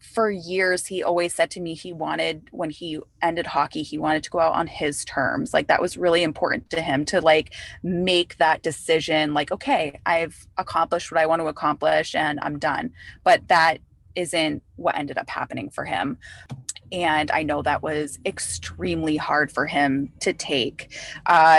for years, he always said to me when he ended hockey, he wanted to go out on his terms. Like that was really important to him to like make that decision, like, okay, I've accomplished what I want to accomplish and I'm done. But that isn't what ended up happening for him. And I know that was extremely hard for him to take.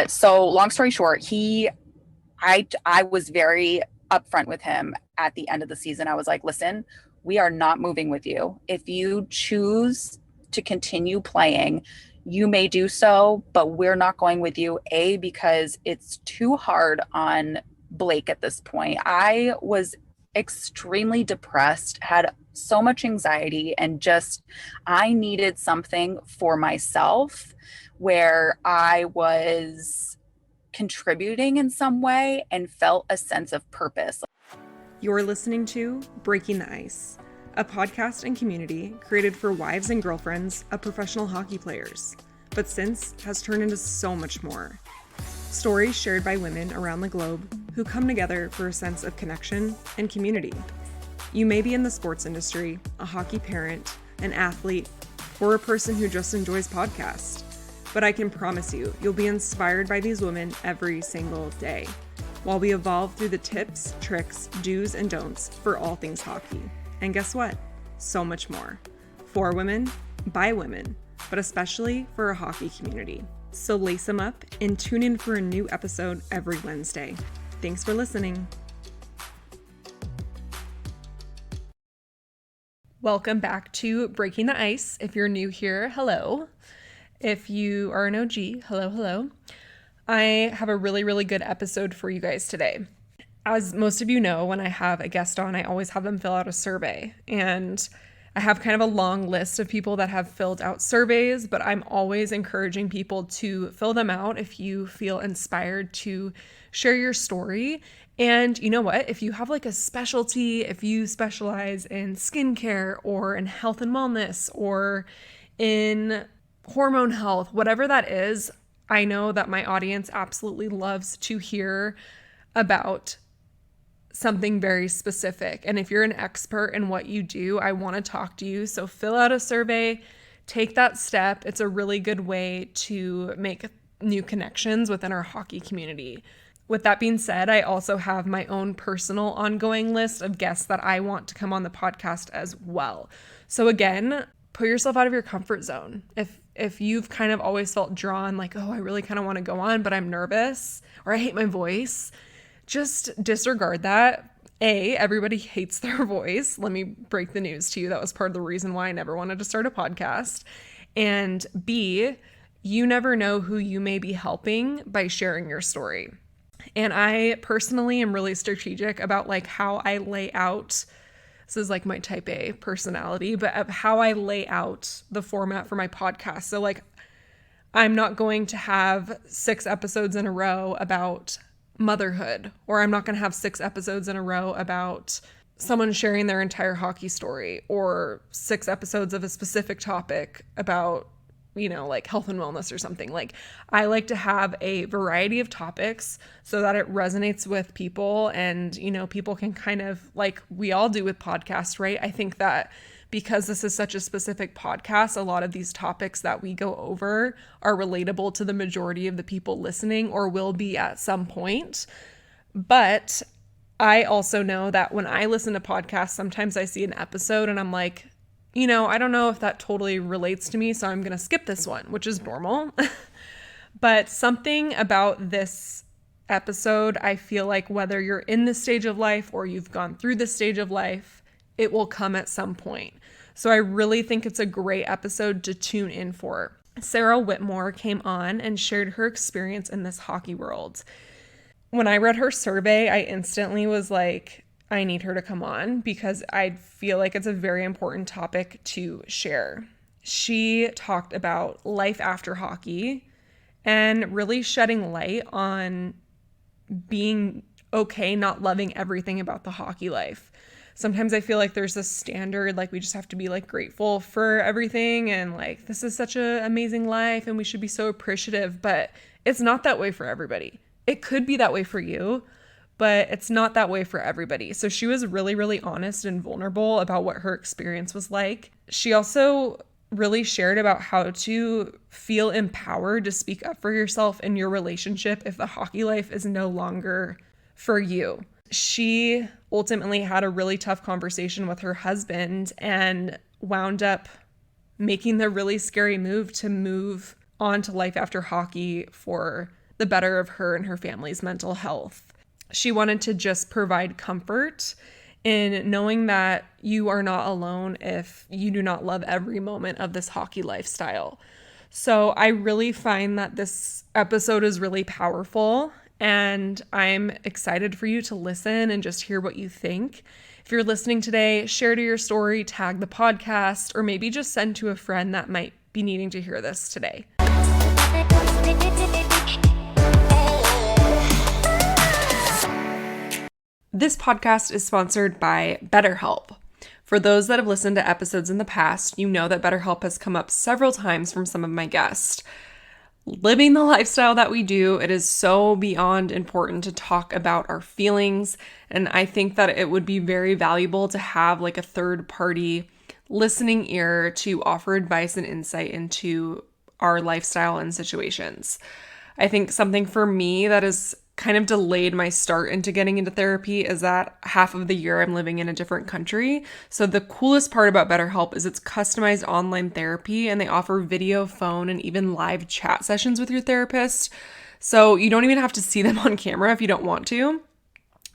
So long story short, I was very upfront with him at the end of the season. I was like, listen, we are not moving with you. If you choose to continue playing, you may do so, but we're not going with you. A, because it's too hard on Blake at this point. I was extremely depressed, had so much anxiety, and just I needed something for myself where I was contributing in some way and felt a sense of purpose. You're listening to Breaking the Ice, a podcast and community created for wives and girlfriends of professional hockey players, but since has turned into so much more. Stories shared by women around the globe who come together for a sense of connection and community. You may be in the sports industry, a hockey parent, an athlete, or a person who just enjoys podcasts. But I can promise you'll be inspired by these women every single day, while we evolve through the tips, tricks, do's, and don'ts for all things hockey. And guess what? So much more. For women, by women, but especially for a hockey community. So lace them up and tune in for a new episode every Wednesday. Thanks for listening. Welcome back to Breaking the Ice. If you're new here, hello. If you are an OG, hello. I have a really, really good episode for you guys today. As most of you know, when I have a guest on, I always have them fill out a survey. And I have kind of a long list of people that have filled out surveys, but I'm always encouraging people to fill them out if you feel inspired to share your story. And you know what? If you have like a specialty, if you specialize in skincare or in health and wellness or in hormone health, whatever that is, I know that my audience absolutely loves to hear about something very specific. And if you're an expert in what you do, I want to talk to you. So fill out a survey, take that step. It's a really good way to make new connections within our hockey community. With that being said, I also have my own personal ongoing list of guests that I want to come on the podcast as well. So again, put yourself out of your comfort zone. If you've kind of always felt drawn, like, oh, I really kind of want to go on, but I'm nervous or I hate my voice, just disregard that. A, everybody hates their voice. Let me break the news to you. That was part of the reason why I never wanted to start a podcast. And B, you never know who you may be helping by sharing your story. And I personally am really strategic about like how I lay out. This is like my type A personality, but of how I lay out the format for my podcast. So like, I'm not going to have 6 episodes in a row about motherhood, or I'm not going to have 6 episodes in a row about someone sharing their entire hockey story, or 6 episodes of a specific topic about, like health and wellness or something. Like, I like to have a variety of topics so that it resonates with people and, people can kind of, like we all do with podcasts, right? I think that because this is such a specific podcast, a lot of these topics that we go over are relatable to the majority of the people listening, or will be at some point. But I also know that when I listen to podcasts, sometimes I see an episode and I'm like, I don't know if that totally relates to me, so I'm going to skip this one, which is normal. But something about this episode, I feel like whether you're in this stage of life or you've gone through this stage of life, it will come at some point. So I really think it's a great episode to tune in for. Sarah Whitmore came on and shared her experience in this hockey world. When I read her survey, I instantly was like, I need her to come on because I feel like it's a very important topic to share. She talked about life after hockey and really shedding light on being okay not loving everything about the hockey life. Sometimes I feel like there's this standard, like we just have to be like grateful for everything and like this is such an amazing life and we should be so appreciative, but it's not that way for everybody. It could be that way for you, but it's not that way for everybody. So she was really, really honest and vulnerable about what her experience was like. She also really shared about how to feel empowered to speak up for yourself in your relationship if the hockey life is no longer for you. She ultimately had a really tough conversation with her husband and wound up making the really scary move to move on to life after hockey for the better of her and her family's mental health. She wanted to just provide comfort in knowing that you are not alone if you do not love every moment of this hockey lifestyle. So I really find that this episode is really powerful, and I'm excited for you to listen and just hear what you think. If you're listening today, share to your story, tag the podcast, or maybe just send to a friend that might be needing to hear this today. This podcast is sponsored by BetterHelp. For those that have listened to episodes in the past, you know that BetterHelp has come up several times from some of my guests. Living the lifestyle that we do, it is so beyond important to talk about our feelings, and I think that it would be very valuable to have like a third party listening ear to offer advice and insight into our lifestyle and situations. I think something for me that has kind of delayed my start into getting into therapy is that half of the year I'm living in a different country. So the coolest part about BetterHelp is it's customized online therapy, and they offer video, phone, and even live chat sessions with your therapist. So you don't even have to see them on camera if you don't want to.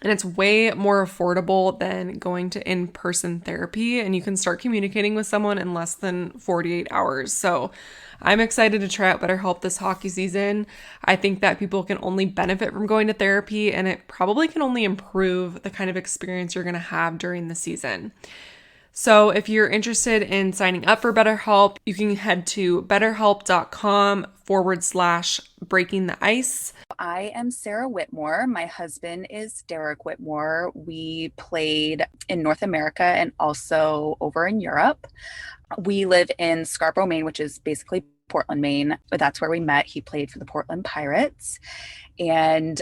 And it's way more affordable than going to in-person therapy, and you can start communicating with someone in less than 48 hours. So I'm excited to try out BetterHelp this hockey season. I think that people can only benefit from going to therapy, and it probably can only improve the kind of experience you're going to have during the season. So if you're interested in signing up for BetterHelp, you can head to betterhelp.com/breaking the ice. I am Sarah Whitmore. My husband is Derek Whitmore. We played in North America and also over in Europe. We live in Scarborough, Maine, which is basically Portland, Maine. That's where we met. He played for the Portland Pirates. And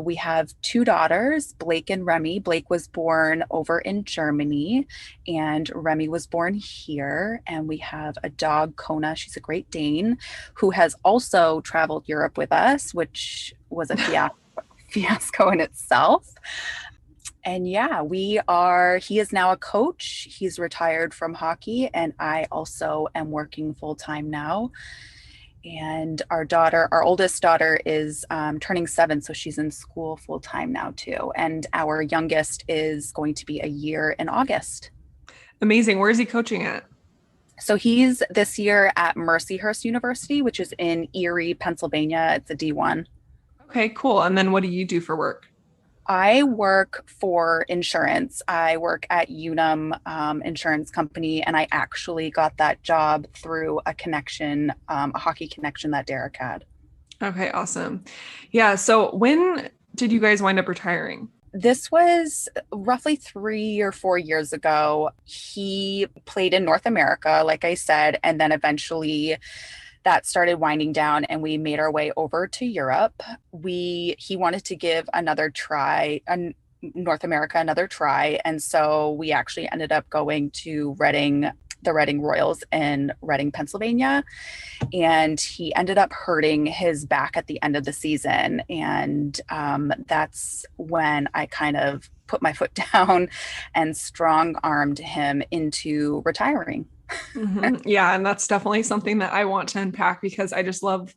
we have two daughters, Blake and Remy. Blake was born over in Germany, and Remy was born here. And we have a dog, Kona. She's a Great Dane, who has also traveled Europe with us, which was a fiasco in itself. And yeah, he is now a coach. He's retired from hockey, and I also am working full time now. And our oldest daughter is turning 7, so she's in school full time now too. And our youngest is going to be a year in August. Amazing. Where is he coaching at? So he's this year at Mercyhurst University, which is in Erie, Pennsylvania. It's a D1. Okay, cool. And then what do you do for work? I work for insurance. I work at Unum Insurance Company, and I actually got that job through a connection, a hockey connection that Derek had. Okay, awesome. Yeah, so when did you guys wind up retiring? This was roughly 3 or 4 years ago. He played in North America, like I said, and then eventually that started winding down and we made our way over to Europe. He wanted to give North America another try. And so we actually ended up going to the Reading Royals in Reading, Pennsylvania. And he ended up hurting his back at the end of the season. And that's when I kind of put my foot down and strong-armed him into retiring. Mm-hmm. Yeah, and that's definitely something that I want to unpack, because I just love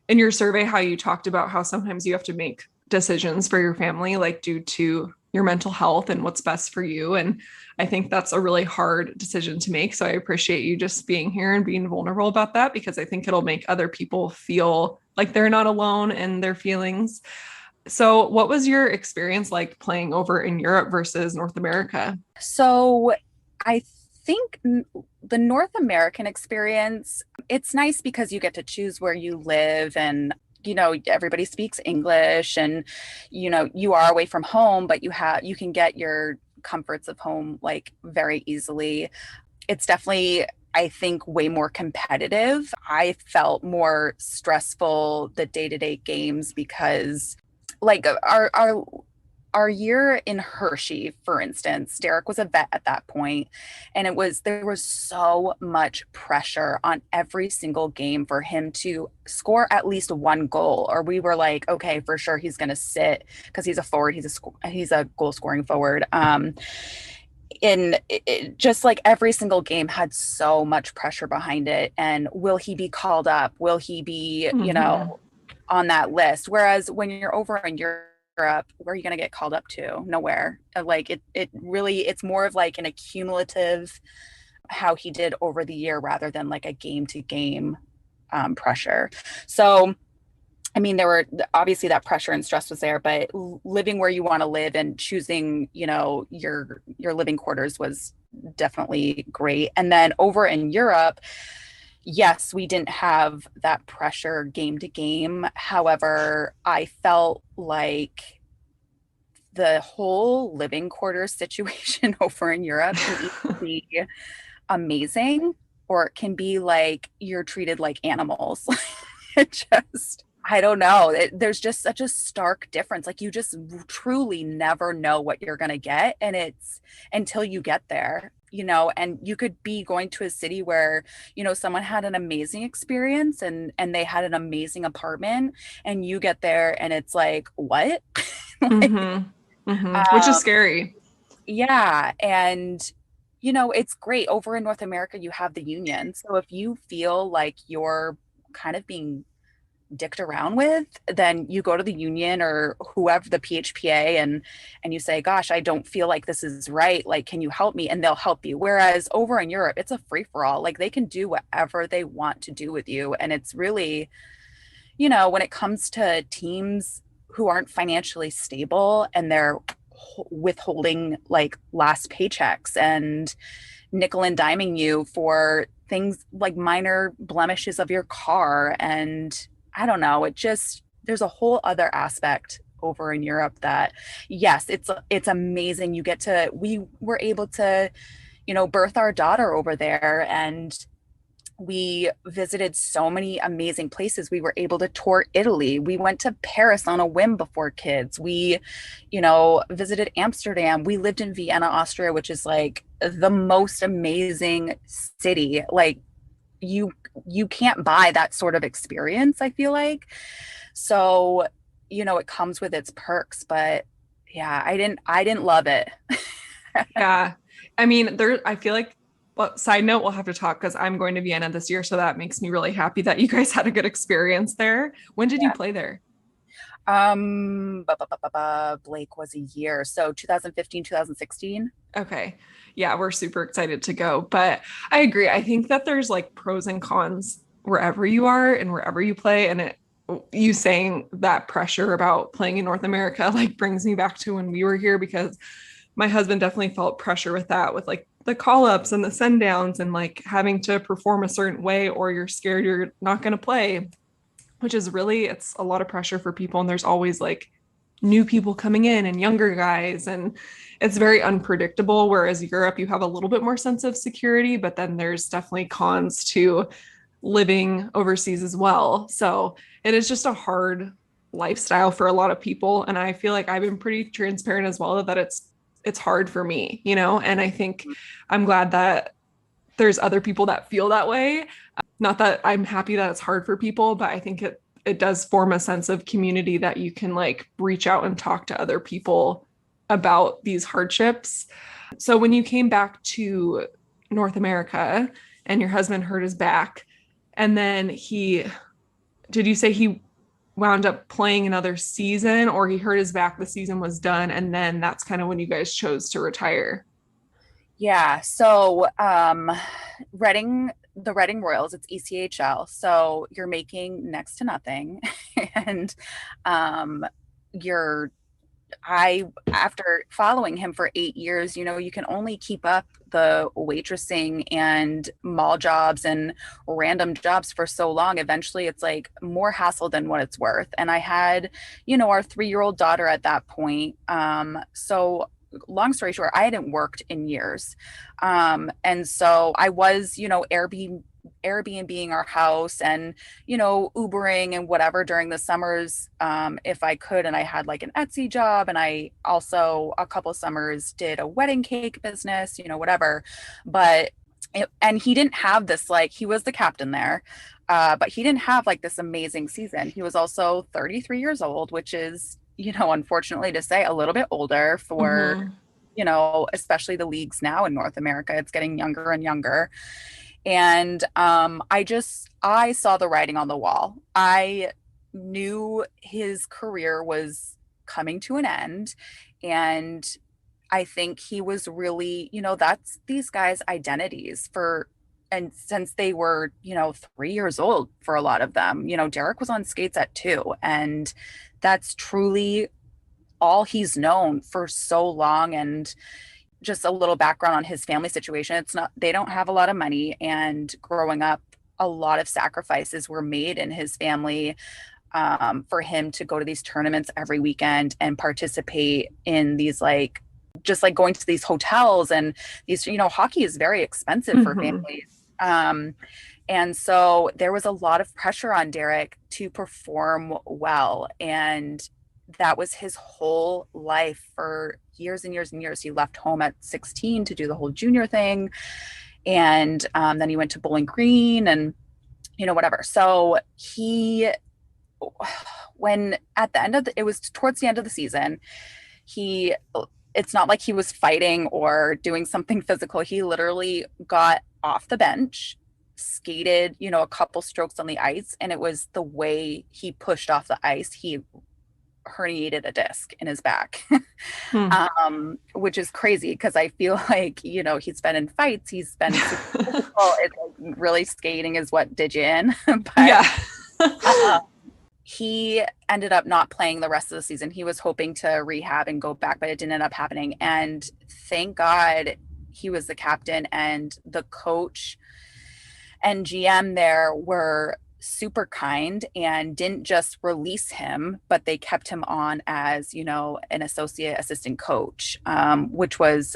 in your survey how you talked about how sometimes you have to make decisions for your family, like due to your mental health and what's best for you. And I think that's a really hard decision to make. So I appreciate you just being here and being vulnerable about that, because I think it'll make other people feel like they're not alone in their feelings. So what was your experience like playing over in Europe versus North America? So I think the North American experience, it's nice because you get to choose where you live, and everybody speaks English, and you are away from home, but you can get your comforts of home like very easily. It's definitely, I think, way more competitive. I felt more stressful the day-to-day games because like our our year in Hershey, for instance, Derek was a vet at that point, and there was so much pressure on every single game for him to score at least one goal, or we were like, okay, for sure he's going to sit because he's a forward, he's a goal scoring forward. In it, just like every single game had so much pressure behind it, and will he be called up? Will he be, Mm-hmm. on that list? Whereas when you're over in Europe, where are you going to get called up to? Nowhere. Like it really, it's more of like an accumulative how he did over the year rather than like a game to game pressure. So, I mean, there were obviously that pressure and stress was there, but living where you want to live and choosing, your living quarters was definitely great. And then over in Europe, yes, we didn't have that pressure game to game. However, I felt like the whole living quarters situation over in Europe can either be amazing or it can be like you're treated like animals. It just, I don't know. There's just such a stark difference. Like you just truly never know what you're going to get. And it's until you get there, and you could be going to a city where, someone had an amazing experience and they had an amazing apartment and you get there and it's like, what? Like, Mm-hmm. Mm-hmm. Which is um, scary. yeah. And, it's great. Over in North America, you have the union. So if you feel like you're kind of being dicked around with, then you go to the union or whoever, the PHPA, and you say, gosh, I don't feel like this is right. Like, can you help me? And they'll help you. Whereas over in Europe, it's a free for all. Like they can do whatever they want to do with you. And it's really, when it comes to teams who aren't financially stable and they're withholding like last paychecks and nickel and diming you for things like minor blemishes of your car. And I don't know, there's a whole other aspect over in Europe that, yes, it's amazing. We were able to, birth our daughter over there, and we visited so many amazing places. We were able to tour Italy. We went to Paris on a whim before kids. We, visited Amsterdam. We lived in Vienna, Austria, which is like the most amazing city. Like you you can't buy that sort of experience, I feel like. So, it comes with its perks, but yeah, I didn't love it. Yeah. I mean, I feel like, well, side note, we'll have to talk because I'm going to Vienna this year. So that makes me really happy that you guys had a good experience there. When did you Yeah. play there? Blake was a year. So 2015, 2016. Okay. Yeah, we're super excited to go. But I agree. I think that there's like pros and cons wherever you are and wherever you play. And you saying that pressure about playing in North America like brings me back to when we were here because my husband definitely felt pressure with that, with like the call ups and the send downs and like having to perform a certain way or you're scared you're not going to play, which is really, it's a lot of pressure for people. And there's always like new people coming in and younger guys. And it's very unpredictable. Whereas Europe, you have a little bit more sense of security, but then there's definitely cons to living overseas as well. So it is just a hard lifestyle for a lot of people. And I feel like I've been pretty transparent as well that it's hard for me, and I think I'm glad that there's other people that feel that way. Not that I'm happy that it's hard for people, but I think it does form a sense of community that you can like reach out and talk to other people about these hardships. So when you came back to North America and your husband hurt his back, and then did you say he wound up playing another season or he hurt his back, the season was done, and then that's kind of when you guys chose to retire? Yeah. So, the Reading Royals, it's ECHL. So you're making next to nothing. And um, you're, after following him for 8 years, you can only keep up the waitressing and mall jobs and random jobs for so long. Eventually, it's like more hassle than what it's worth. And I had, our 3-year-old daughter at that point. So long story short, I hadn't worked in years. And so I was, Airbnb-ing our house and, Ubering and whatever during the summers, if I could. And I had like an Etsy job. And I also, a couple summers, did a wedding cake business, whatever. But, and he didn't have this, like, he was the captain there. But he didn't have like this amazing season. He was also 33 years old, which is, unfortunately to say, a little bit older for, Mm-hmm. especially the leagues now in North America. It's getting younger and younger. And I saw the writing on the wall. I knew his career was coming to an end. And I think he was really, that's these guys' identities and since they were, 3 years old for a lot of them. Derek was on skates at 2. And that's truly all he's known for so long. And just a little background on his family situation. They don't have a lot of money. And growing up, a lot of sacrifices were made in his family, for him to go to these tournaments every weekend and participate in these, like, just like going to these hotels and these, hockey is very expensive for Mm-hmm. families. And so there was a lot of pressure on Derek to perform well. And that was his whole life for years and years and years. He left home at 16 to do the whole junior thing. And then he went to Bowling Green and, whatever. So when at the end of it was towards the end of the season, he, it's not like he was fighting or doing something physical. He literally got off the bench, skated, a couple strokes on the ice. And it was the way he pushed off the ice. He herniated a disc in his back, Hmm. which is crazy because I feel like, he's been in fights, he's been super physical. It's like really skating is what did you in. But Yeah. uh, he ended up not playing the rest of the season. He was hoping to rehab and go back, but it didn't end up happening. And thank God he was the captain, and the coach and GM there were super kind and didn't just release him, but they kept him on as, an associate assistant coach, which was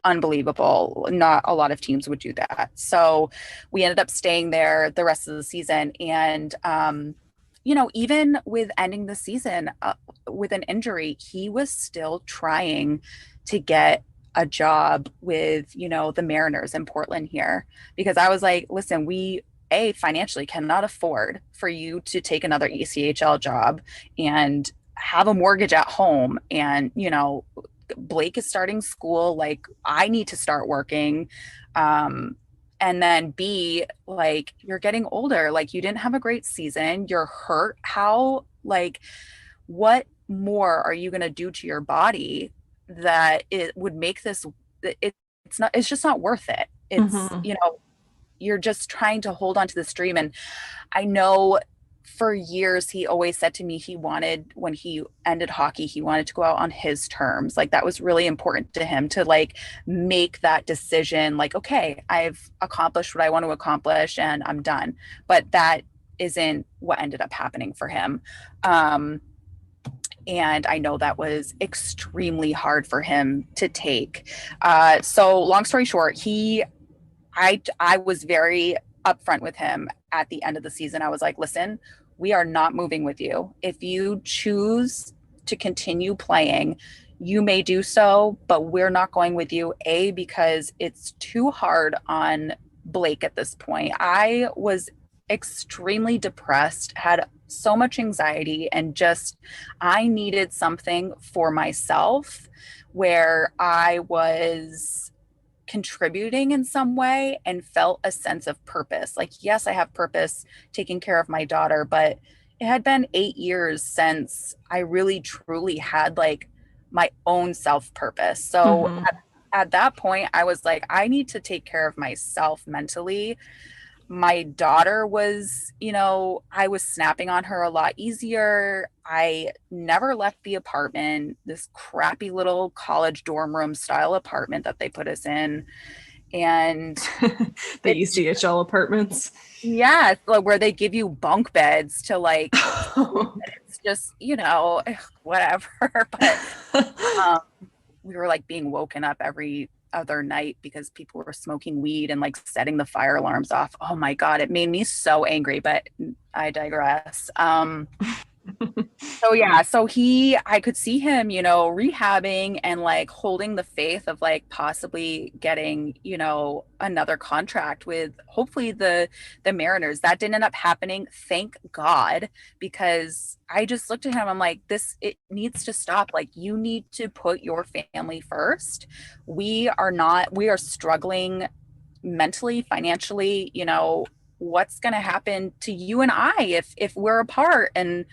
unbelievable. Not a lot of teams would do that. So we ended up staying there the rest of the season. And, even with ending the season with an injury, he was still trying to get a job with, the Mariners in Portland here, because I was like, listen, financially cannot afford for you to take another ECHL job and have a mortgage at home. And, Blake is starting school. Like, I need to start working. And then B, like, you're getting older. Like, you didn't have a great season. You're hurt. What more are you going to do to your body that it would make this, it's just not worth it. It's, Mm-hmm. you're just trying to hold on to this dream. And I know for years he always said to me when he ended hockey, he wanted to go out on his terms. Like, that was really important to him to, like, make that decision, like, okay, I've accomplished what I want to accomplish and I'm done. But that isn't what ended up happening for him. And I know that was extremely hard for him to take. So long story short, I was very upfront with him at the end of the season. I was like, listen, we are not moving with you. If you choose to continue playing, you may do so, but we're not going with you. Because it's too hard on Blake at this point. I was extremely depressed, had so much anxiety, and just, I needed something for myself where I was contributing in some way and felt a sense of purpose. Like, yes, I have purpose taking care of my daughter, but it had been 8 years since I really truly had, like, my own self purpose. So Mm-hmm. at that point, I was like, I need to take care of myself mentally. My daughter was, I was snapping on her a lot easier. I never left the apartment, this crappy little college dorm room style apartment that they put us in. And The it's, ECHL apartments. yeah, it's like where they give you bunk beds to, like, sleep. And it's just, whatever. But um, we were like being woken up every other night because people were smoking weed and like setting the fire alarms off. Oh my God, it made me so angry, but I digress. So yeah, so I could see him, rehabbing and like holding the faith of like possibly getting, another contract with hopefully the Mariners. That didn't end up happening, thank God, because I just looked at him. I'm like, it needs to stop. Like, you need to put your family first. We are struggling mentally, financially, what's going to happen to you and I if we're apart, and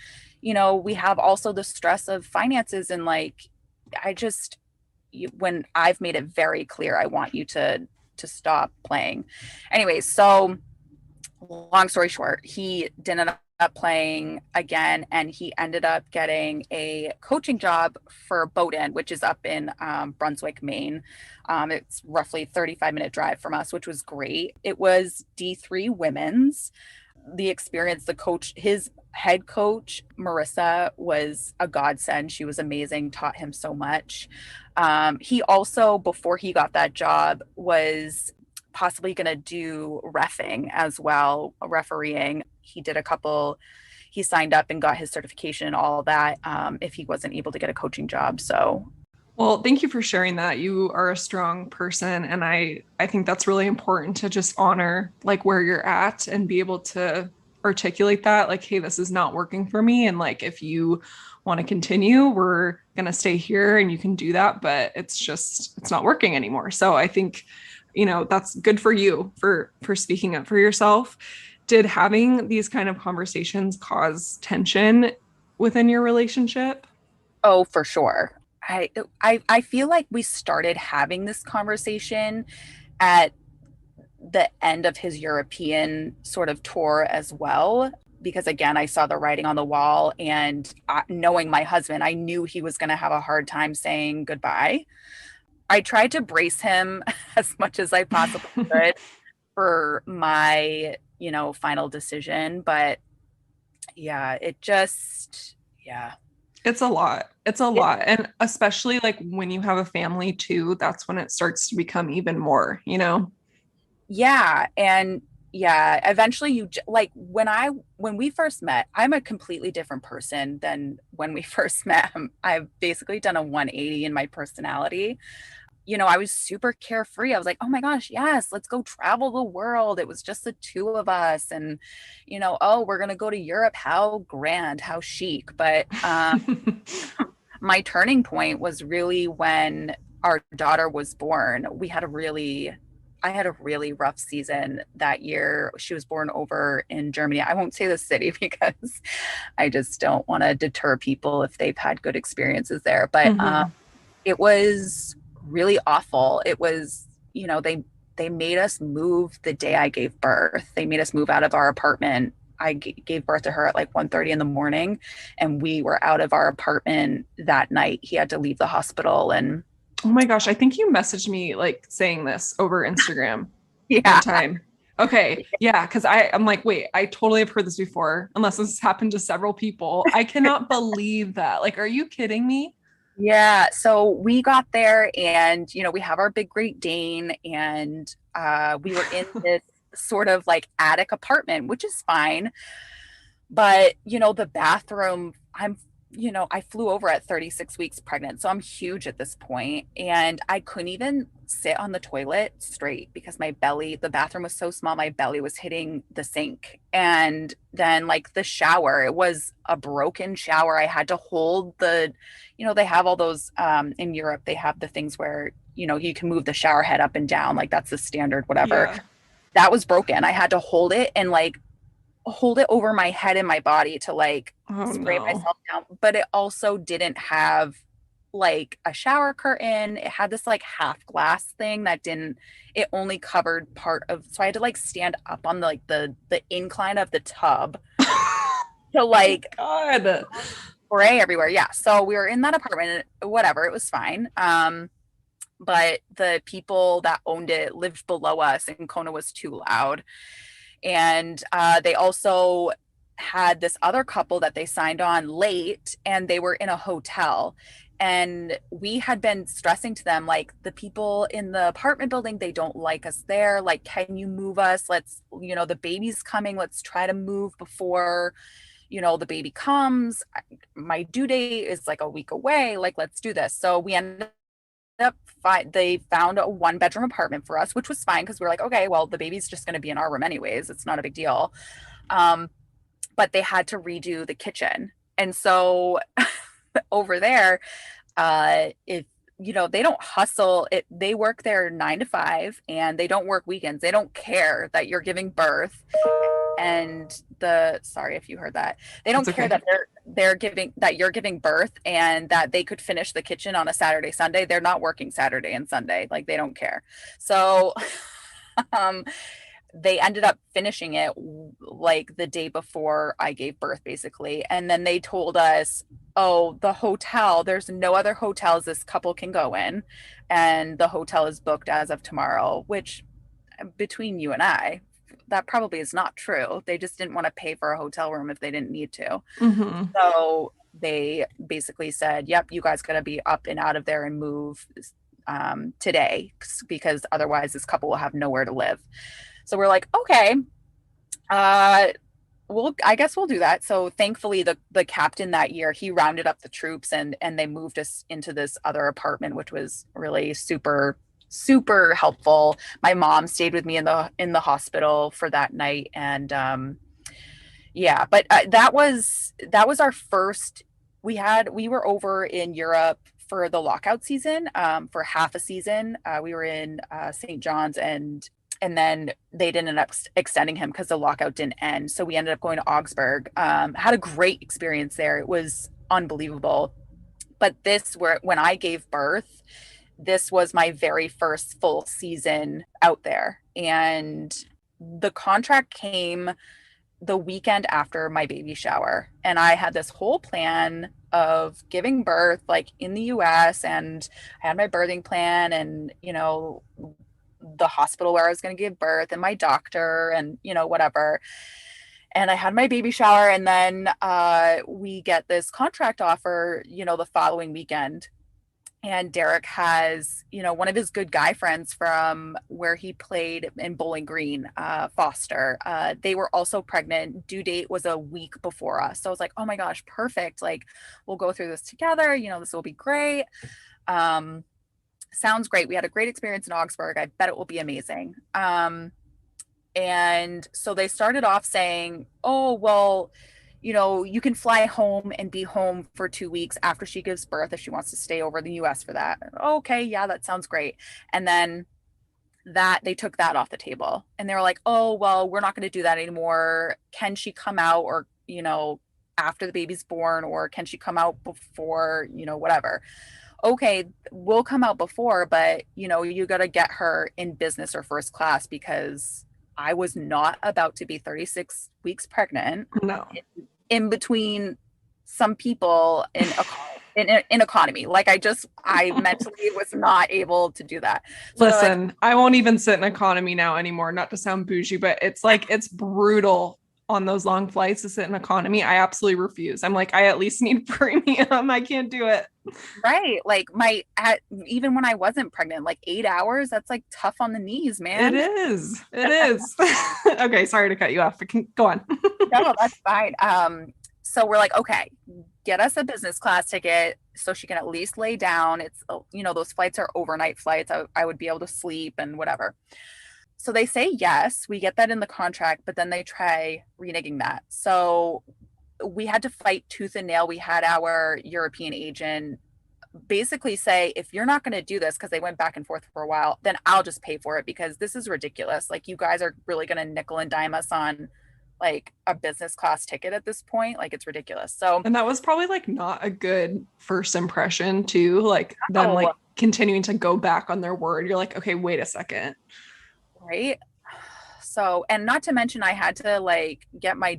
we have also the stress of finances, and like I just when I've made it very clear I want you to stop playing. Anyway, so long story short, he didn't end up playing again, and he ended up getting a coaching job for Bowdoin, which is up in Brunswick, Maine. It's roughly 35-minute drive from us, which was great. It was D3 women's. The experience, the coach, his head coach, Marissa, was a godsend. She was amazing, taught him so much. He also, before he got that job, was possibly going to do reffing as well, refereeing. He signed up and got his certification and all that, if he wasn't able to get a coaching job. So Well, thank you for sharing that. You are a strong person, and I think that's really important to just honor like where you're at and be able to articulate that like, hey, this is not working for me, and like if you want to continue, we're going to stay here and you can do that, but it's not working anymore. So I think that's good for you for speaking up for yourself. Did having these kind of conversations cause tension within your relationship? oh, for sure. I feel like we started having this conversation at the end of his European sort of tour as well. Because again, I saw the writing on the wall, and knowing my husband, I knew he was going to have a hard time saying goodbye. I tried to brace him as much as I possibly could for my, final decision. But yeah, yeah. It's a lot. It's a It, lot. And especially like when you have a family too, that's when it starts to become even more, you know? yeah. And yeah, eventually like when we first met, I'm a completely different person than when we first met. I've basically done a 180 in my personality. I was super carefree. I was like, oh my gosh, yes, let's go travel the world. It was just the two of us. And, oh, we're going to go to Europe. How grand, how chic. But my turning point was really when our daughter was born. I had a really rough season that year. She was born over in Germany. I won't say the city because I just don't want to deter people if they've had good experiences there. But Mhm. it was really awful. It was, they made us move the day I gave birth. They made us move out of our apartment. I gave birth to her at like 1:30 in the morning, and we were out of our apartment that night. He had to leave the hospital, and Oh my gosh, I think you messaged me like saying this over Instagram one yeah. time. Okay, yeah, because I'm like, wait, I totally have heard this before, unless this has happened to several people. I cannot believe that. Like, are you kidding me? Yeah, so we got there, and we have our big Great Dane, and we were in this sort of like attic apartment, which is fine. But, the bathroom, I flew over at 36 weeks pregnant. So I'm huge at this point. And I couldn't even sit on the toilet straight because the bathroom was so small, my belly was hitting the sink. And then, like, the shower, it was a broken shower. I had to hold they have all those, in Europe, they have the things where, you can move the shower head up and down. Like, that's the standard, whatever. Yeah. That was broken. I had to hold it over my head and my body to like Oh spray no. myself down, but it also didn't have like a shower curtain. It had this like half glass thing that didn't it only covered part of, so I had to like stand up on the incline of the tub to My like God. spray everywhere. Yeah. So we were in that apartment, whatever, it was fine. But the people that owned it lived below us, and Kona was too loud. And they also had this other couple that they signed on late, and they were in a hotel. And we had been stressing to them, like, the people in the apartment building, they don't like us there. Like, can you move us? Let's, the baby's coming. Let's try to move before, the baby comes. My due date is like a week away. Like, let's do this. So we ended up, they found a 1 bedroom apartment for us, which was fine because we were like, okay, well, the baby's just going to be in our room anyways. It's not a big deal. Um, but they had to redo the kitchen. And so over there, if they don't hustle it, they work their 9 to 5 and they don't work weekends. They don't care that you're giving birth. And sorry if you heard that. They don't It's care okay. that you're giving birth and that they could finish the kitchen on a Saturday, Sunday. They're not working Saturday and Sunday. Like, they don't care. So um they ended up finishing it like the day before I gave birth, basically. And then they told us, oh, the hotel, there's no other hotels this couple can go in. And the hotel is booked as of tomorrow, which, between you and I, that probably is not true. They just didn't want to pay for a hotel room if they didn't need to. Mm-hmm. So they basically said, yep, you guys got to be up and out of there and move today, because otherwise this couple will have nowhere to live. So we're like, okay, I guess we'll do that. So thankfully, the captain that year, he rounded up the troops, and they moved us into this other apartment, which was really super super helpful. My mom stayed with me in the hospital for that night, and yeah, but that was our first. We were over in Europe for the lockout season, for half a season. We were in St. John's, and then they didn't end up extending him because the lockout didn't end. So we ended up going to Augsburg. Had a great experience there. It was unbelievable. But when I gave birth, this was my very first full season out there. And the contract came the weekend after my baby shower. And I had this whole plan of giving birth like in the US, and I had my birthing plan, and the hospital where I was going to give birth, and my doctor, and whatever. And I had my baby shower, and then we get this contract offer, the following weekend. And Derek has, one of his good guy friends from where he played in Bowling Green, Foster. They were also pregnant. Due date was a week before us. So I was like, oh my gosh, perfect. Like, we'll go through this together. This will be great. Sounds great. We had a great experience in Augsburg. I bet it will be amazing. And so they started off saying, oh, well, you can fly home and be home for 2 weeks after she gives birth if she wants to stay over in the US for that. Okay, yeah, that sounds great. And then they took that off the table, and they were like, oh, well, we're not going to do that anymore. Can she come out, or, after the baby's born, or can she come out before, whatever. Okay, we'll come out before, but you got to get her in business or first class, because I was not about to be 36 weeks pregnant No. in between some people in economy. Like, I mentally was not able to do that. So Listen, I won't even sit in economy now anymore, not to sound bougie, but it's like, it's brutal on those long flights to sit in economy. I absolutely refuse. I'm like, I at least need premium. I can't do it. right, like even when I wasn't pregnant, like 8 hours, that's like tough on the knees, It man. is. It is. Okay, sorry to cut you off. Go on. No, that's fine. So we're like, okay, get us a business class ticket so she can at least lay down. It's, those flights are overnight flights. I would be able to sleep and whatever. So they say yes, we get that in the contract, but then they try reneging that. So we had to fight tooth and nail. We had our European agent basically say, if you're not going to do this, because they went back and forth for a while, then I'll just pay for it, because this is ridiculous. Like, you guys are really going to nickel and dime us on like a business class ticket at this point. Like, it's ridiculous. So, And that was probably like not a good first impression too, like them oh, like continuing to go back on their word. You're like, okay, wait a second. right. So, and not to mention, I had to like get my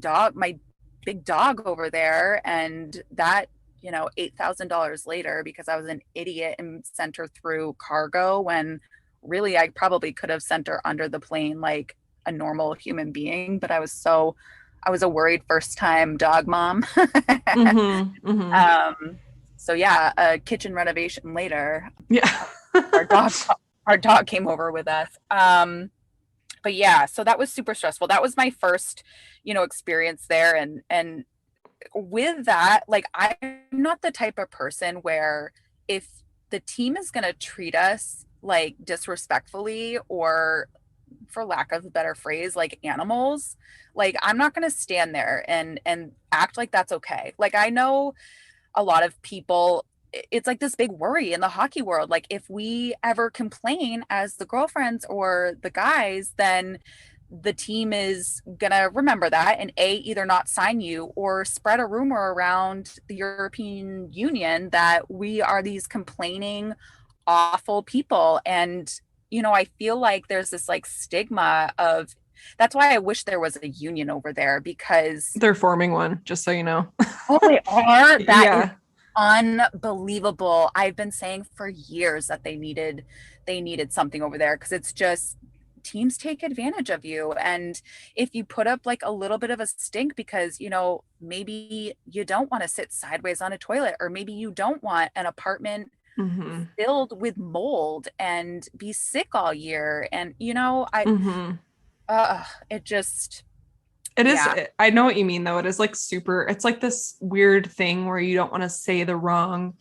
big dog over there, and that, $8,000 later, because I was an idiot and sent her through cargo, when really I probably could have sent her under the plane like a normal human being. But I was a worried first time dog mom. Mm-hmm, mm-hmm. um, So yeah, a kitchen renovation later, Yeah. our dog our dog came over with us. But yeah, so that was super stressful. That was my first, experience there. And with that, like I'm not the type of person where if the team is gonna treat us like disrespectfully or for lack of a better phrase, like animals, like I'm not gonna stand there and act like that's okay. Like I know a lot of people it's like this big worry in the hockey world. Like if we ever complain as the girlfriends or the guys, then the team is gonna remember that and either not sign you or spread a rumor around the European Union that we are these complaining awful people. And I feel like there's this like stigma of that's why I wish there was a union over there because They're forming one, just so you know. oh, they are. That is Yeah. unbelievable. I've been saying for years that they needed something over there because it's just teams take advantage of you. And if you put up like a little bit of a stink because, maybe you don't want to sit sideways on a toilet, or maybe you don't want an apartment Hmm. filled with mold and be sick all year. And, Hmm. it just, It is, yeah, I know what you mean though. It is like super, it's like this weird thing where you don't want to say the wrong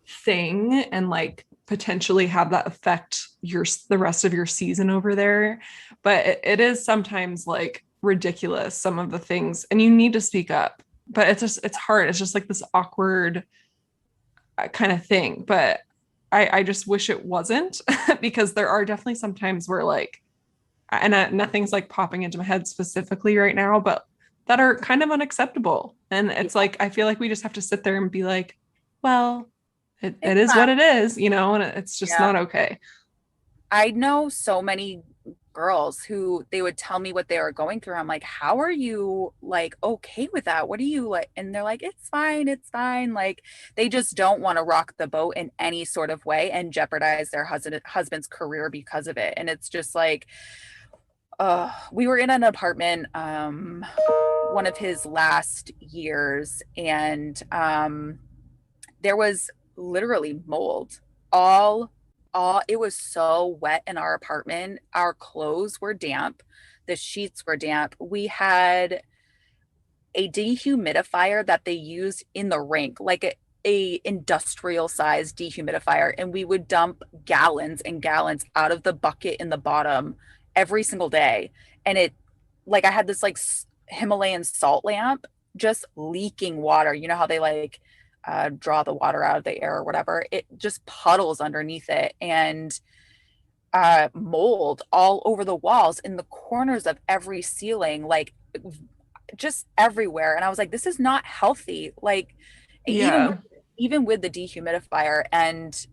thing and like potentially have that affect the rest of your season over there. But it is sometimes like ridiculous, some of the things, and you need to speak up. But it's hard. It's just like this awkward kind of thing. But I just wish it wasn't because there are definitely some times where like, and nothing's like popping into my head specifically right now, but that are kind of unacceptable. And it's yeah, like, I feel like we just have to sit there and be like, well, it it's is not, what it is, and it's just yeah. not okay. I know so many girls who they would tell me what they were going through. I'm like, how are you like okay with that? What are you like? And they're like, it's fine, it's fine. Like they just don't want to rock the boat in any sort of way and jeopardize their husband's career because of it. And it's just like, we were in an apartment one of his last years, and there was literally mold all it was so wet in our apartment. Our clothes were damp, the sheets were damp. We had a dehumidifier that they used in the rink, like a industrial size dehumidifier, and we would dump gallons and gallons out of the bucket in the bottom every single day. And it like I had this like Himalayan salt lamp just leaking water. You know how they like draw the water out of the air or whatever, it just puddles underneath it. And mold all over the walls, in the corners of every ceiling, like just everywhere. And I was like, this is not healthy. Like even with Yeah. even with the dehumidifier. And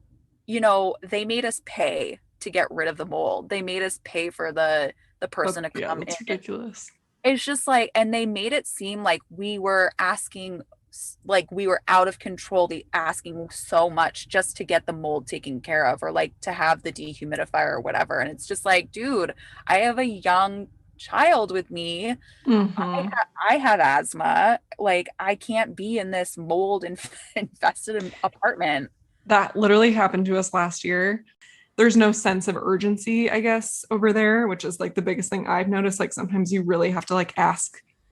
they made us pay to get rid of the mold. They made us pay for the person to Yeah, come in. that's ridiculous. It's just like, and they made it seem like we were out of control, the asking so much just to get the mold taken care of, or like to have the dehumidifier or whatever. And it's just like, dude, I have a young child with me. Hmm. I have asthma. Like I can't be in this mold infested apartment. That literally happened to us last year. There's no sense of urgency, I guess, over there, which is like the biggest thing I've noticed. Like sometimes you really have to like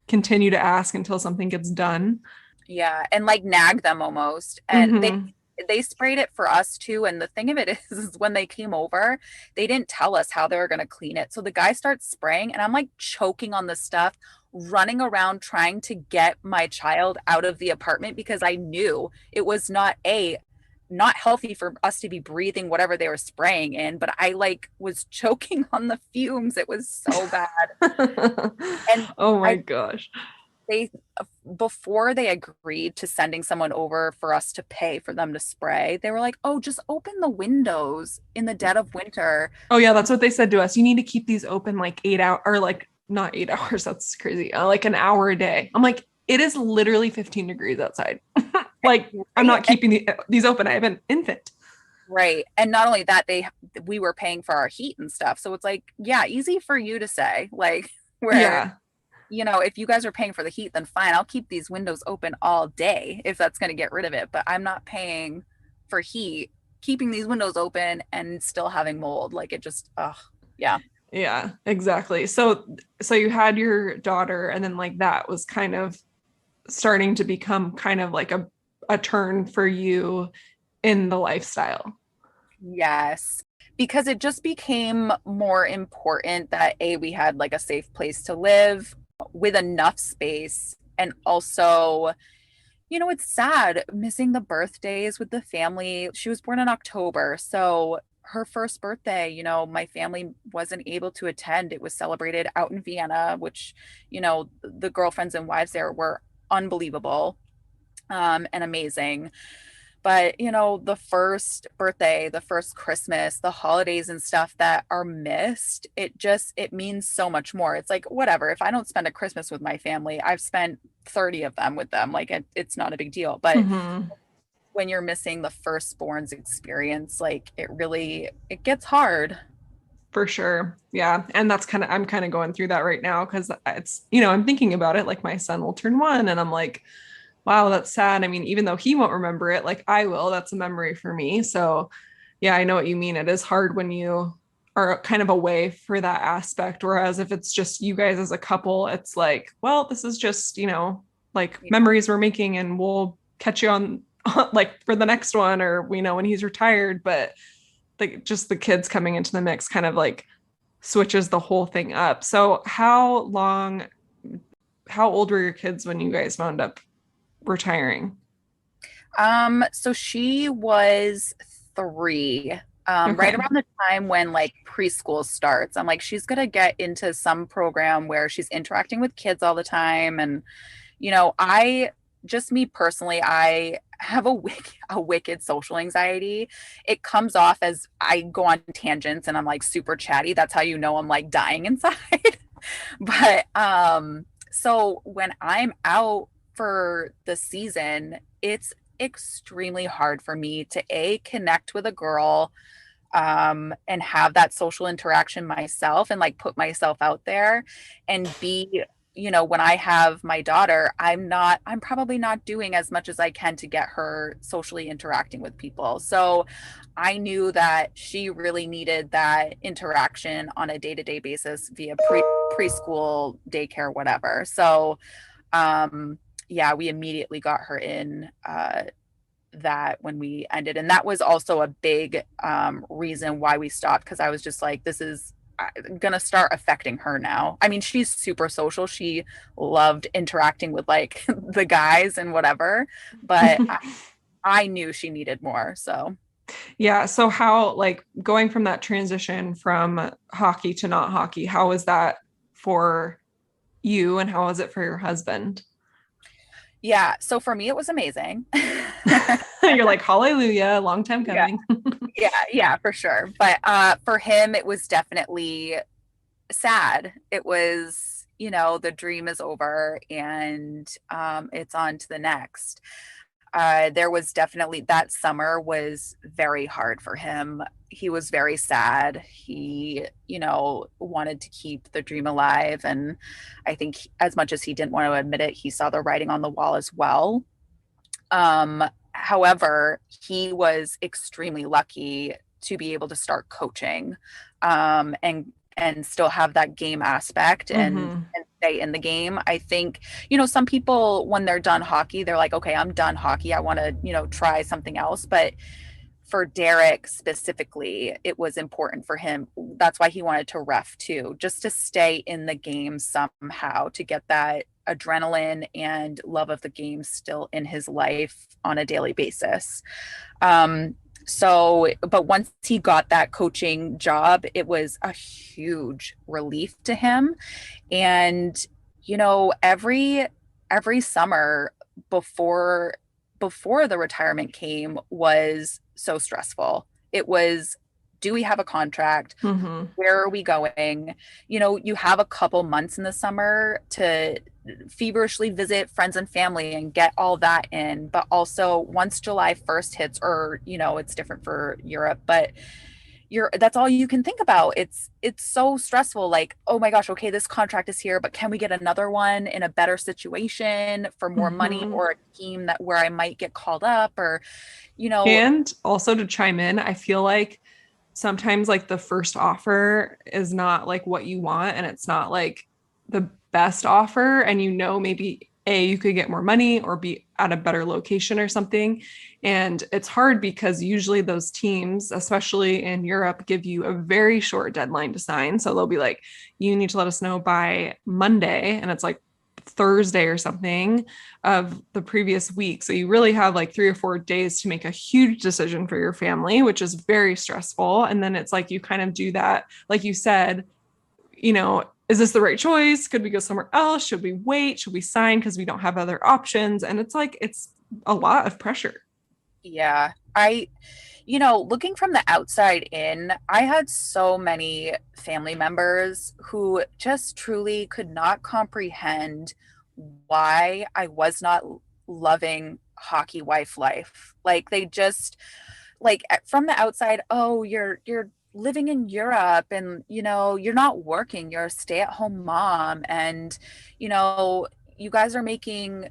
continue to ask until something gets done. Yeah, and like nag them almost. And Hmm. they sprayed it for us too. And the thing of it is when they came over, they didn't tell us how they were going to clean it. So the guy starts spraying, and I'm like choking on the stuff, running around trying to get my child out of the apartment because I knew it was not healthy for us to be breathing whatever they were spraying in. But I like was choking on the fumes. It was so bad. And Oh my I gosh. they before they agreed to sending someone over for us to pay for them to spray, they were like, oh, just open the windows in the dead of winter. Oh yeah, that's what they said to us. You need to keep these open like 8 hours, or like not 8 hours. That's crazy. Like an hour a day. I'm like, it is literally 15 degrees outside. Like I'm Right. not keeping these open. I have an infant. Right. And not only that, we were paying for our heat and stuff. So it's like, yeah, easy for you to say, like, where Yeah. if you guys are paying for the heat, then fine, I'll keep these windows open all day if that's going to get rid of it. But I'm not paying for heat, keeping these windows open and still having mold. Like it just, oh, yeah. Yeah, exactly. So you had your daughter and then like that was kind of starting to become kind of like a turn for you in the lifestyle. Yes. Because it just became more important that we had like a safe place to live with enough space. And also, it's sad missing the birthdays with the family. She was born in October. So her first birthday, my family wasn't able to attend. It was celebrated out in Vienna, which, the girlfriends and wives there were unbelievable, and amazing. But, the first birthday, the first Christmas, the holidays and stuff that are missed, it means so much more. It's like, whatever, if I don't spend a Christmas with my family, I've spent 30 of them with them. Like it's not a big deal. But Mm-hmm. when you're missing the firstborn's experience, like it gets hard. For sure. Yeah. And I'm kind of going through that right now because it's, I'm thinking about it. Like my son will turn 1 and I'm like, wow, that's sad. I mean, even though he won't remember it, like I will, that's a memory for me. So yeah, I know what you mean. It is hard when you are kind of away for that aspect. Whereas if it's just you guys as a couple, it's like, well, this is just, like Yeah. memories we're making and we'll catch you on like for the next one or, when he's retired. But like just the kids coming into the mix kind of like switches the whole thing up. So how old were your kids when you guys wound up retiring? So she was 3, right Okay. around the time when like preschool starts. I'm like, she's gonna get into some program where she's interacting with kids all the time. And, just me personally, I have a wicked social anxiety. It comes off as I go on tangents and I'm like super chatty. That's how I'm like dying inside. But so when I'm out for the season, it's extremely hard for me to connect with a girl, and have that social interaction myself and like put myself out there, and b, when I have my daughter, I'm probably not doing as much as I can to get her socially interacting with people. So I knew that she really needed that interaction on a day-to-day basis via preschool, daycare, whatever. So yeah, we immediately got her in that when we ended. And that was also a big reason why we stopped, because I was just like, this is going to start affecting her now. I mean, she's super social. She loved interacting with like the guys and whatever, but I knew she needed more. So Yeah. So how, like, going from that transition from hockey to not hockey, how was that for you and how was it for your husband? yeah, so for me, it was amazing. You're like, hallelujah, long time Yeah, coming. yeah, for sure. But for him, it was definitely sad. It was, the dream is over and it's on to the next. There was definitely that summer was very hard for him. He was very sad. He, wanted to keep the dream alive. And I think as much as he didn't want to admit it, he saw the writing on the wall as well. However, he was extremely lucky to be able to start coaching, and still have that game aspect Mm-hmm. and stay in the game. I think, some people when they're done hockey, they're like, okay, I'm done hockey. I want to, try something else. But for Derek specifically, it was important for him. That's why he wanted to ref too, just to stay in the game somehow, to get that adrenaline and love of the game still in his life on a daily basis. Um, but once he got that coaching job, it was a huge relief to him. And, every summer before the retirement came was so stressful. It was, do we have a contract? Mm-hmm. Where are we going? You have a couple months in the summer to feverishly visit friends and family and get all that in. But also once July 1st hits, or, it's different for Europe, but that's all you can think about. It's so stressful. Like, oh my gosh, okay, this contract is here, but can we get another one in a better situation for more money Hmm. or a team that where I might get called up or, you know, And also to chime in, I feel like sometimes like the first offer is not like what you want and it's not like the best offer. And maybe A, you could get more money or be at a better location or something. And it's hard because usually those teams, especially in Europe, give you a very short deadline to sign. So they'll be like, you need to let us know by Monday. And it's like Thursday or something of the previous week. So you really have like 3 or 4 days to make a huge decision for your family, which is very stressful. And then it's like you kind of do that, like you said, is this the right choice? Could we go somewhere else? Should we wait? Should we sign because we don't have other options? And it's like, it's a lot of pressure. yeah. Looking from the outside in, I had so many family members who just truly could not comprehend why I was not loving hockey wife life. Like they just like from the outside, oh, you're living in Europe and you're not working, you're a stay-at-home mom and you know you guys are making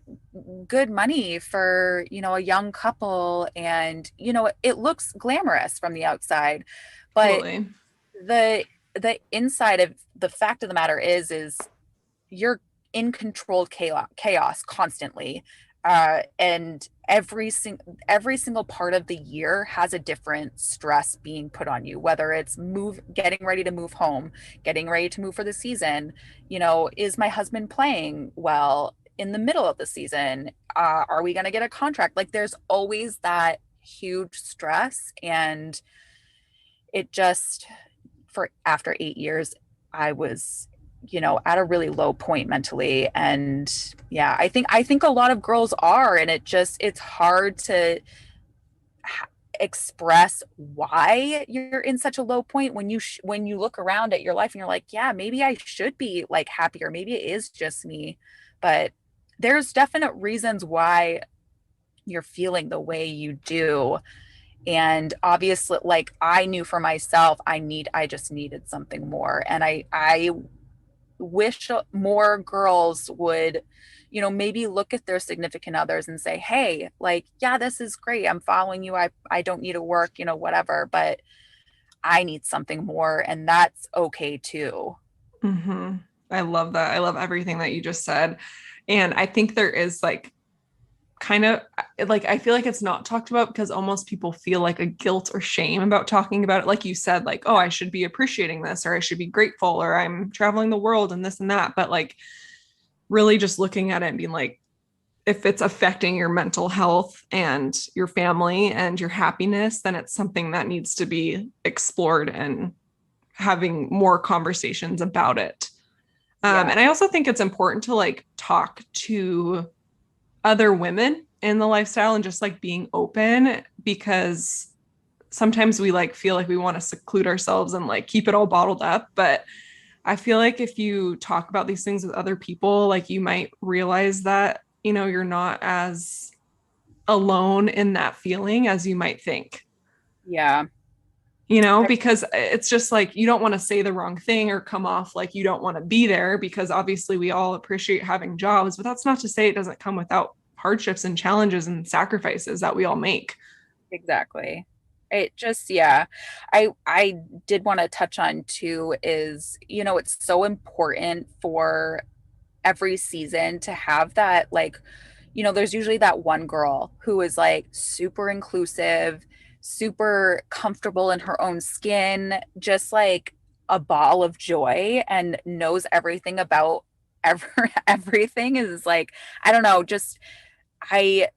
good money for a young couple and it looks glamorous from the outside, but Totally. the inside of the fact of the matter is you're in controlled chaos constantly, and every single part of the year has a different stress being put on you, whether it's getting ready to move home, getting ready to move for the season. Is my husband playing well in the middle of the season? Are we going to get a contract? Like there's always that huge stress, and it just for after 8 years I was at a really low point mentally. And yeah, I think a lot of girls are, and it's hard to express why you're in such a low point when you look around at your life and you're like, yeah, maybe I should be like happier, maybe it is just me. But there's definite reasons why you're feeling the way you do. And obviously, like I knew for myself, I just needed something more. And I wish more girls would maybe look at their significant others and say, hey, like, yeah, this is great, I'm following you, I don't need to work, whatever, but I need something more, and that's okay too. Mm-hmm. I love that. I love everything that you just said. And I think there is like kind of like I feel like it's not talked about because almost people feel like a guilt or shame about talking about it. Like you said, like, oh, I should be appreciating this, or I should be grateful, or I'm traveling the world and this and that. But like really just looking at it and being like, if it's affecting your mental health and your family and your happiness, then it's something that needs to be explored and having more conversations about it. Yeah, And I also think it's important to like talk to other women in the lifestyle and just like being open because sometimes we like feel like we want to seclude ourselves and like keep it all bottled up. But I feel like if you talk about these things with other people, like you might realize that, you're not as alone in that feeling as you might think. yeah, I, Because it's just like you don't want to say the wrong thing or come off like you don't want to be there because obviously we all appreciate having jobs, but that's not to say it doesn't come without hardships and challenges and sacrifices that we all make. exactly. It just, yeah, I did want to touch on too is it's so important for every season to have that, like, there's usually that one girl who is like super inclusive, super comfortable in her own skin, just like a ball of joy and knows everything about everything, is like, I don't know, just I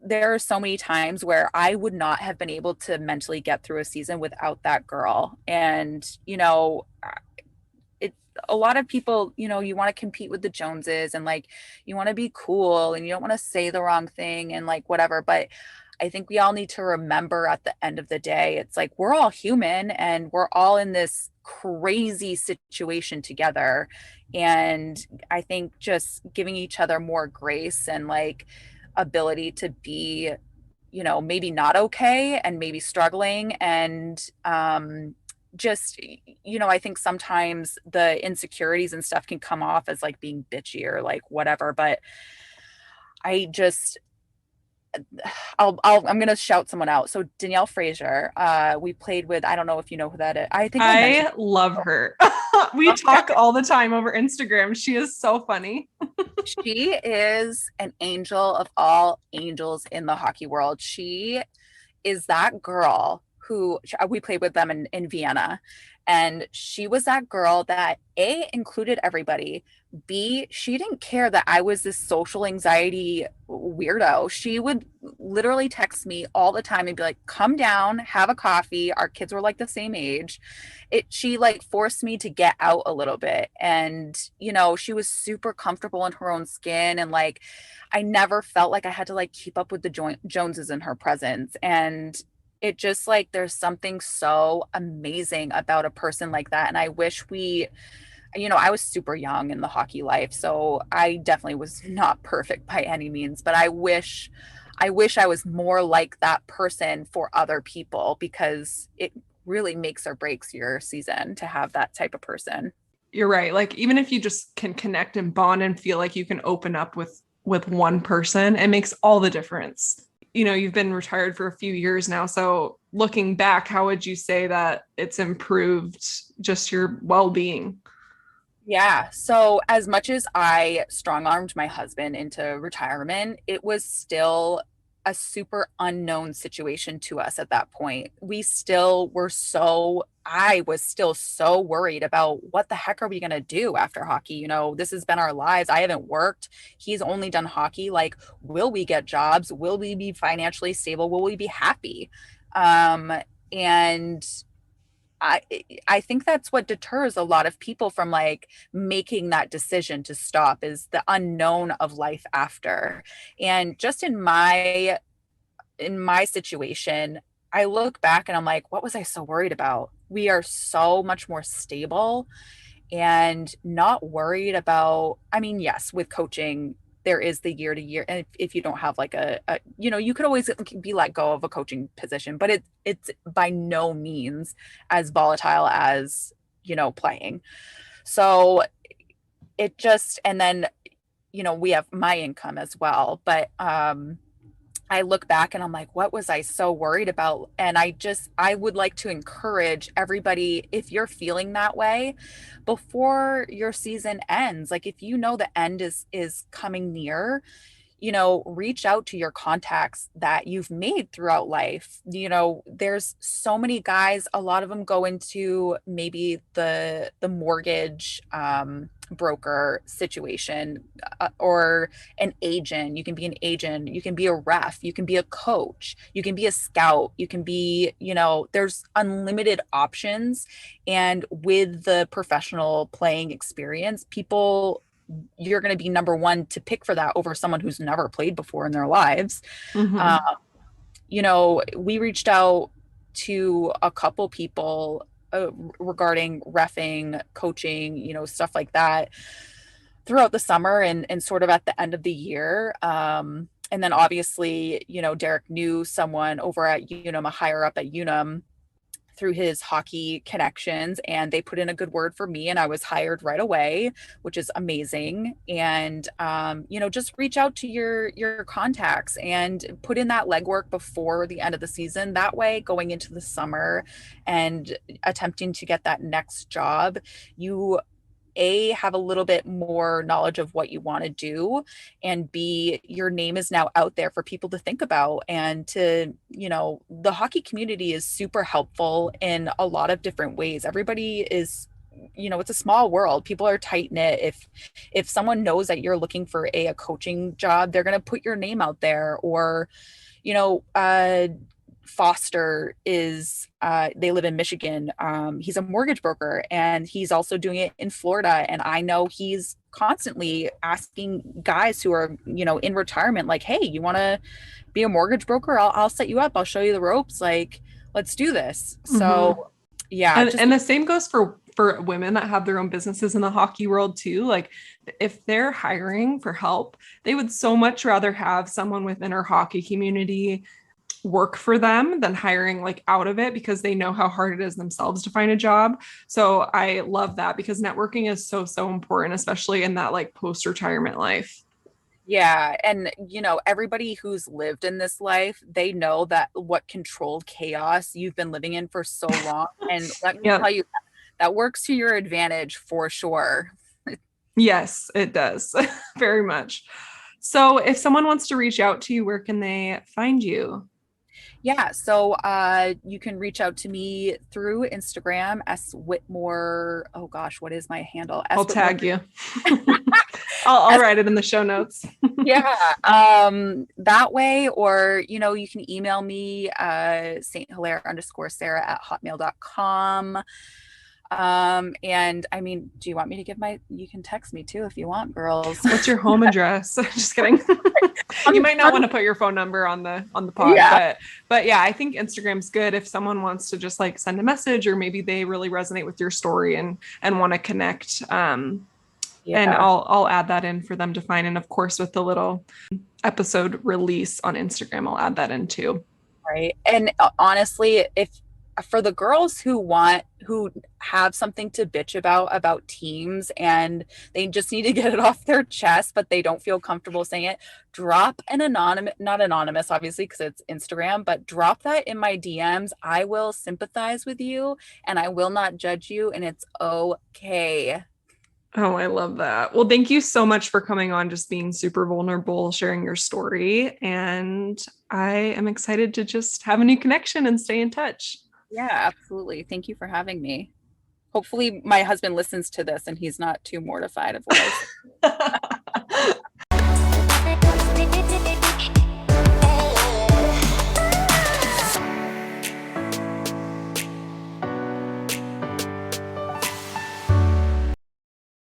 there are so many times where I would not have been able to mentally get through a season without that girl. And it a lot of people, you want to compete with the Joneses and like you want to be cool and you don't want to say the wrong thing and like whatever, but I think we all need to remember at the end of the day, it's like we're all human and we're all in this crazy situation together. And I think just giving each other more grace and like ability to be maybe not okay and maybe struggling. And just, I think sometimes the insecurities and stuff can come off as like being bitchy or like whatever. But I just, I'm gonna shout someone out. So Danielle Frazier, we played with. I don't know if you know who that is. I think I mentioned. I love her. We talk all the time over Instagram. She is so funny. She is an angel of all angels in the hockey world. She is that girl who we played with them in Vienna. And she was that girl that A, included everybody. B, she didn't care that I was this social anxiety weirdo. She would literally text me all the time and be like, come down, have a coffee. Our kids were like the same age. She like forced me to get out a little bit. And, she was super comfortable in her own skin. And like, I never felt like I had to like keep up with the Joneses in her presence. And it just like there's something so amazing about a person like that. And I wish I was super young in the hockey life, so I definitely was not perfect by any means, but I wish I was more like that person for other people, because it really makes or breaks your season to have that type of person. You're right. Like even if you just can connect and bond and feel like you can open up with one person, it makes all the difference. You've been retired for a few years now. So looking back, how would you say that it's improved just your well-being? Yeah. So as much as I strong armed my husband into retirement, it was still a super unknown situation to us at that point. I was still so worried about what the heck are we going to do after hockey? This has been our lives. I haven't worked. He's only done hockey. Like, will we get jobs? Will we be financially stable? Will we be happy? And I I think that's what deters a lot of people from like making that decision to stop, is the unknown of life after. And just in my situation, I look back and I'm like, what was I so worried about? We are so much more stable and not worried about, I mean, yes, with coaching, there is the year to year. And if you don't have like you could always be let go of a coaching position, but it's by no means as volatile as, playing. So it just, and then, we have my income as well. But I look back and I'm like, what was I so worried about? And I would like to encourage everybody, if you're feeling that way before your season ends, like if the end is coming near, reach out to your contacts that you've made throughout life. There's so many guys, a lot of them go into maybe the mortgage broker situation, or an agent. You can be an agent, you can be a ref, you can be a coach, you can be a scout, you can be, there's unlimited options. And with the professional playing experience, you're going to be number one to pick for that over someone who's never played before in their lives. Mm-hmm. Uh, we reached out to a couple people regarding reffing, coaching, stuff like that throughout the summer and sort of at the end of the year. And then obviously, Derek knew someone over at Unum, a higher up at Unum, through his hockey connections, and they put in a good word for me and I was hired right away, which is amazing. And just reach out to your contacts and put in that legwork before the end of the season. That way, going into the summer and attempting to get that next job, you have a little bit more knowledge of what you want to do, and B, your name is now out there for people to think about. And the hockey community is super helpful in a lot of different ways. Everybody is, it's a small world. People are tight knit. If someone knows that you're looking for a coaching job, they're going to put your name out there. Or you know, Foster they live in Michigan. He's a mortgage broker and he's also doing it in Florida. And I know he's constantly asking guys who are, in retirement, like, hey, you want to be a mortgage broker? I'll set you up. I'll show you the ropes. Like, let's do this. Mm-hmm. So yeah. And the same goes for women that have their own businesses in the hockey world too. Like if they're hiring for help, they would so much rather have someone within our hockey community work for them than hiring like out of it because they know how hard it is themselves to find a job. So I love that because networking is so, so important, especially in that like post-retirement life. Yeah, and everybody who's lived in this life, they know that what controlled chaos you've been living in for so long. And let me Yeah. tell you, that works to your advantage for sure. Yes, it does. Very much. So if someone wants to reach out to you, where can they find you? Yeah, so you can reach out to me through Instagram, S Whitmore. Oh gosh, what is my handle? I'll S Whitmore. tag you. I'll S write it in the show notes. Yeah, that way, or you can email me, Saint Hilaire underscore Sarah at hotmail.com. And I mean, do you want me to you can text me too if you want, girls. What's your home address? Just kidding. You Um, might not um, want to put your phone number on the pod, yeah, but yeah, I think Instagram's good if someone wants to just like send a message or maybe they really resonate with your story and want to connect. And yeah. I'll add that in for them to find. And of course, with the little episode release on Instagram, I'll add that in too. Right. And honestly, if for the girls who have something to bitch about teams and they just need to get it off their chest, but they don't feel comfortable saying it, drop an anonymous, not anonymous, obviously, because it's Instagram, but drop that in my DMs. I will sympathize with you and I will not judge you, and it's okay. Oh, I love that. Well, thank you so much for coming on, just being super vulnerable, sharing your story. And I am excited to just have a new connection and stay in touch. Yeah, absolutely. Thank you for having me. Hopefully my husband listens to this and he's not too mortified of what I said.